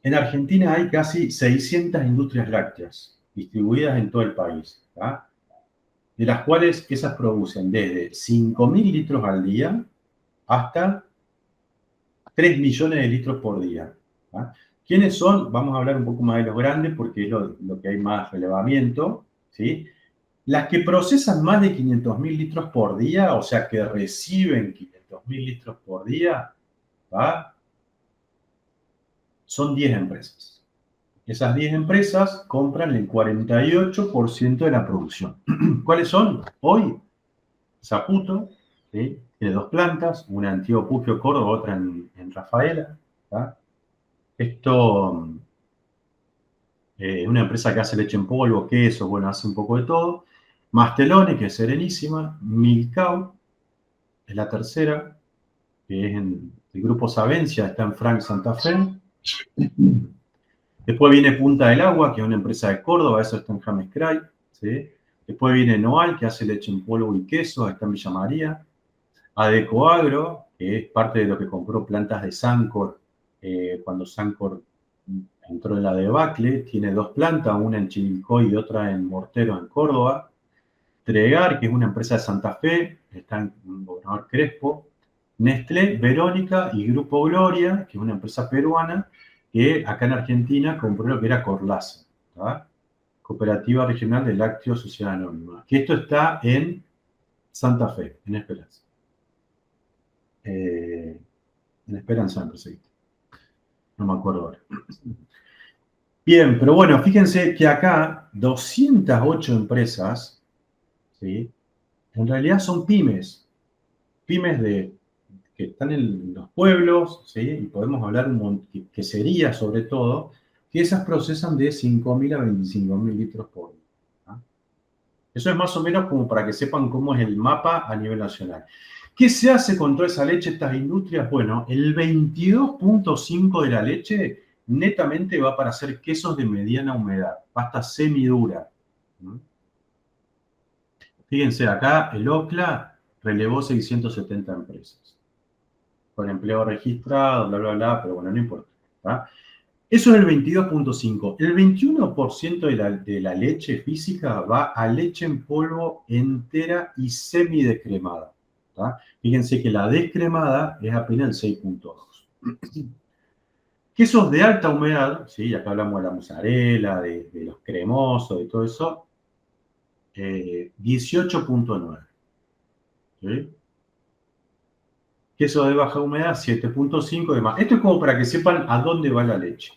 en Argentina hay casi 600 industrias lácteas distribuidas en todo el país. ¿tá? De las cuales esas producen desde 5.000 litros al día hasta 3 millones de litros por día. ¿tá? ¿Quiénes son? Vamos a hablar un poco más de los grandes porque es lo que hay más relevamiento. ¿sí? Las que procesan más de 500.000 litros por día, o sea, que reciben 500.000 litros por día, ¿va? Son 10 empresas. Esas 10 empresas compran el 48% de la producción. ¿Cuáles son? Hoy, Saputo, ¿sí? Tiene dos plantas, una en Tío Pugio, Córdoba, otra en Rafaela. ¿Tá? Esto es una empresa que hace leche en polvo, queso, bueno, hace un poco de todo. Masteloni, que es Serenísima. Milcao, es la tercera, que es en el grupo Savencia, está en Frank Santa Fe. Después viene Punta del Agua, que es una empresa de Córdoba, eso está en James Cray. ¿Sí? Después viene Noal, que hace leche en polvo y queso, está en Villa María. Adecoagro, que es parte de lo que compró plantas de Sancor cuando Sancor entró en la debacle, tiene dos plantas, una en Chivilcoy y otra en Mortero, en Córdoba. Tregar, que es una empresa de Santa Fe, está en Gobernador Crespo. Nestlé, Verónica y Grupo Gloria, que es una empresa peruana, que acá en Argentina compró lo que era Corlasa, ¿tá? Cooperativa Regional de Lácteos Sociedad Anónima, que esto está en Santa Fe, en Esperanza. En Esperanza, me parece. No me acuerdo ahora. Bien, pero bueno, fíjense que acá 208 empresas, ¿sí? En realidad son pymes, pymes que están en los pueblos, ¿sí? Y podemos hablar que sería sobre todo, que esas procesan de 5.000 a 25.000 litros por día. ¿Ah? Eso es más o menos como para que sepan cómo es el mapa a nivel nacional. ¿Qué se hace con toda esa leche, estas industrias? Bueno, el 22.5 de la leche netamente va para hacer quesos de mediana humedad, pasta semidura. Fíjense, acá el OCLA relevó 670 empresas, con empleo registrado, bla, bla, bla, pero bueno, no importa. ¿Tá? Eso es el 22.5. El 21% de la leche física va a leche en polvo entera y semidescremada. ¿Tá? Fíjense que la descremada es apenas el 6.2. Quesos de alta humedad, ¿sí? Acá hablamos de la mozzarella, de los cremosos, de todo eso, 18.9. ¿Sí? Queso de baja humedad, 7.5 y demás. Esto es como para que sepan a dónde va la leche.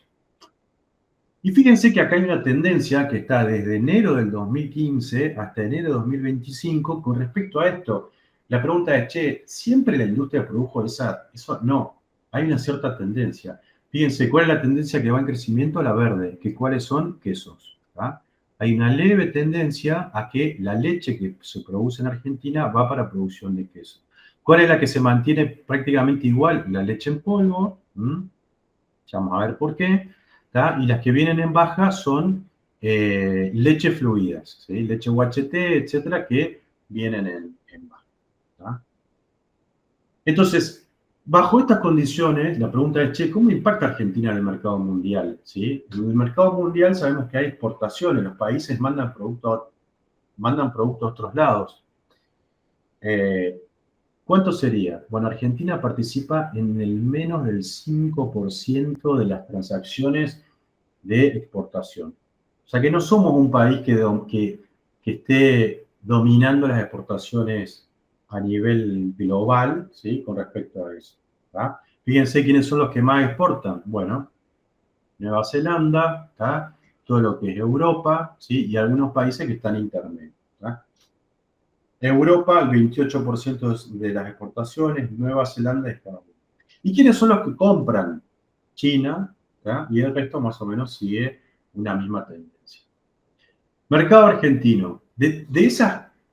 Y fíjense que acá hay una tendencia que está desde enero del 2015 hasta enero de 2025 con respecto a esto. La pregunta es, che, ¿siempre la industria produjo eso? No, hay una cierta tendencia. Fíjense, ¿cuál es la tendencia que va en crecimiento? La verde, que cuáles son quesos. ¿Tá? Hay una leve tendencia a que la leche que se produce en Argentina va para producción de queso. ¿Cuál es la que se mantiene prácticamente igual? La leche en polvo. Ya vamos a ver por qué. ¿Tá? Y las que vienen en baja son leche fluidas, ¿sí? Leche UHT, etcétera, que vienen en baja. ¿Tá? Entonces, bajo estas condiciones, la pregunta es, che, ¿cómo impacta Argentina en el mercado mundial? ¿Sí? En el mercado mundial sabemos que hay exportaciones, los países mandan productos a otros lados. ¿Cuánto sería? Bueno, Argentina participa en el menos del 5% de las transacciones de exportación. O sea que no somos un país que esté dominando las exportaciones a nivel global, ¿sí? Con respecto a eso. ¿Tá? Fíjense quiénes son los que más exportan. Bueno, Nueva Zelanda, ¿tá? Todo lo que es Europa, ¿sí? Y algunos países que están intermedios. ¿Tá? Europa, el 28% de las exportaciones, Nueva Zelanda y Estados Unidos. ¿Y quiénes son los que compran? China, ¿tá? Y el resto más o menos sigue una misma tendencia. Mercado argentino. De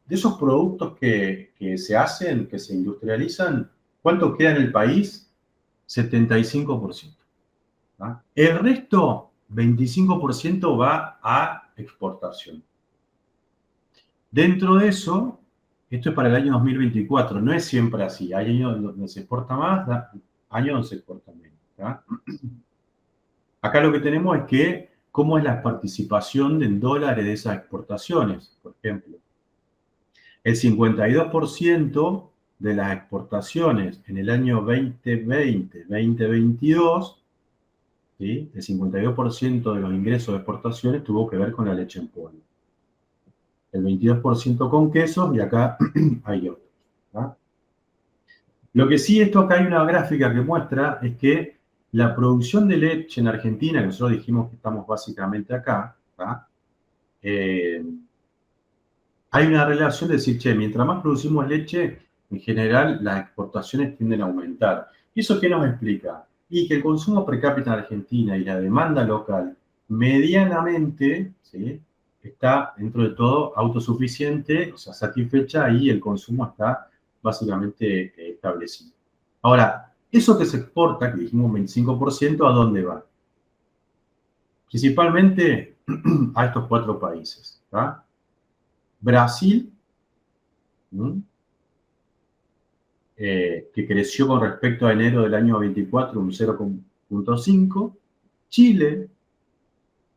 esos productos que se hacen, que se industrializan, ¿cuánto queda en el país? 75%. ¿Tá? El resto, 25% va a exportación. Dentro de eso, esto es para el año 2024, no es siempre así. Hay años donde se exporta más, años donde se exporta menos. ¿Tá? Acá lo que tenemos es que cómo es la participación en dólares de esas exportaciones. Por ejemplo, el 52% de las exportaciones en el año 2020-2022, ¿sí? El 52% de los ingresos de exportaciones tuvo que ver con la leche en polvo. El 22% con quesos y acá hay otros. ¿Tá? Lo que sí, esto acá hay una gráfica que muestra es que la producción de leche en Argentina, que nosotros dijimos que estamos básicamente acá, ¿tá? Hay una relación de decir, che, mientras más producimos leche, en general las exportaciones tienden a aumentar. ¿Y eso qué nos explica? Y que el consumo per cápita en Argentina y la demanda local medianamente, ¿sí?, está dentro de todo autosuficiente, o sea, satisfecha, y el consumo está básicamente establecido. Ahora, eso que se exporta, que dijimos 25%, ¿a dónde va? Principalmente a estos 4 países. ¿Va? Brasil, que creció con respecto a enero del año 24 un 0,5. Chile,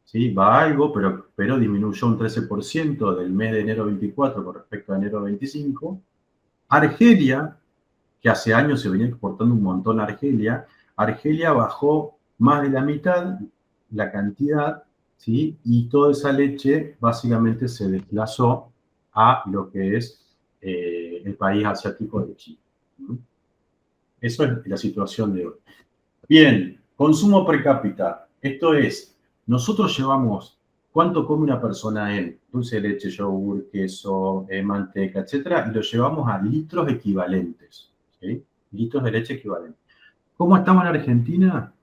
¿sí?, va algo, pero disminuyó un 13% del mes de enero 24 con respecto a enero 25. Argelia, que hace años se venía exportando un montón a Argelia, Argelia bajó más de la mitad la cantidad, ¿sí?, y toda esa leche básicamente se desplazó a lo que es el país asiático de China. Eso es la situación de hoy. Bien, consumo per cápita. Esto es, nosotros llevamos cuánto come una persona en dulce de leche, yogur, queso, manteca, etcétera, y lo llevamos a litros equivalentes. ¿Sí? Litros de leche equivalentes. ¿Cómo estamos en Argentina?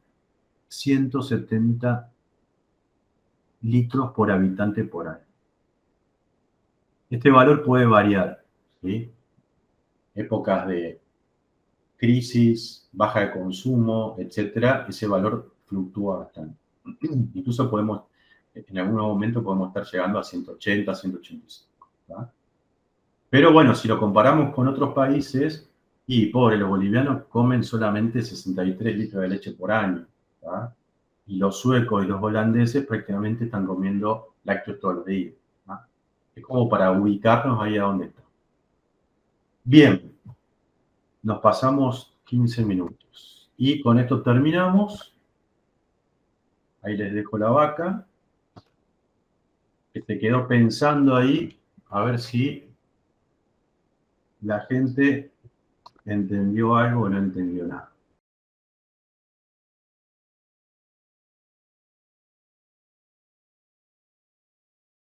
170 litros por habitante por año. Este valor puede variar, ¿sí? Épocas de crisis, baja de consumo, etcétera, ese valor fluctúa bastante. Incluso podemos, en algún momento podemos estar llegando a 180, 185. ¿Va? Pero bueno, si lo comparamos con otros países, y pobre, los bolivianos comen solamente 63 litros de leche por año. ¿Va? Y los suecos y los holandeses prácticamente están comiendo lácteos todos los días. ¿Va? Es como para ubicarnos ahí a donde está. Bien, nos pasamos 15 minutos. Y con esto terminamos. Ahí les dejo la vaca, que se quedó pensando ahí, a ver si la gente entendió algo o no entendió nada.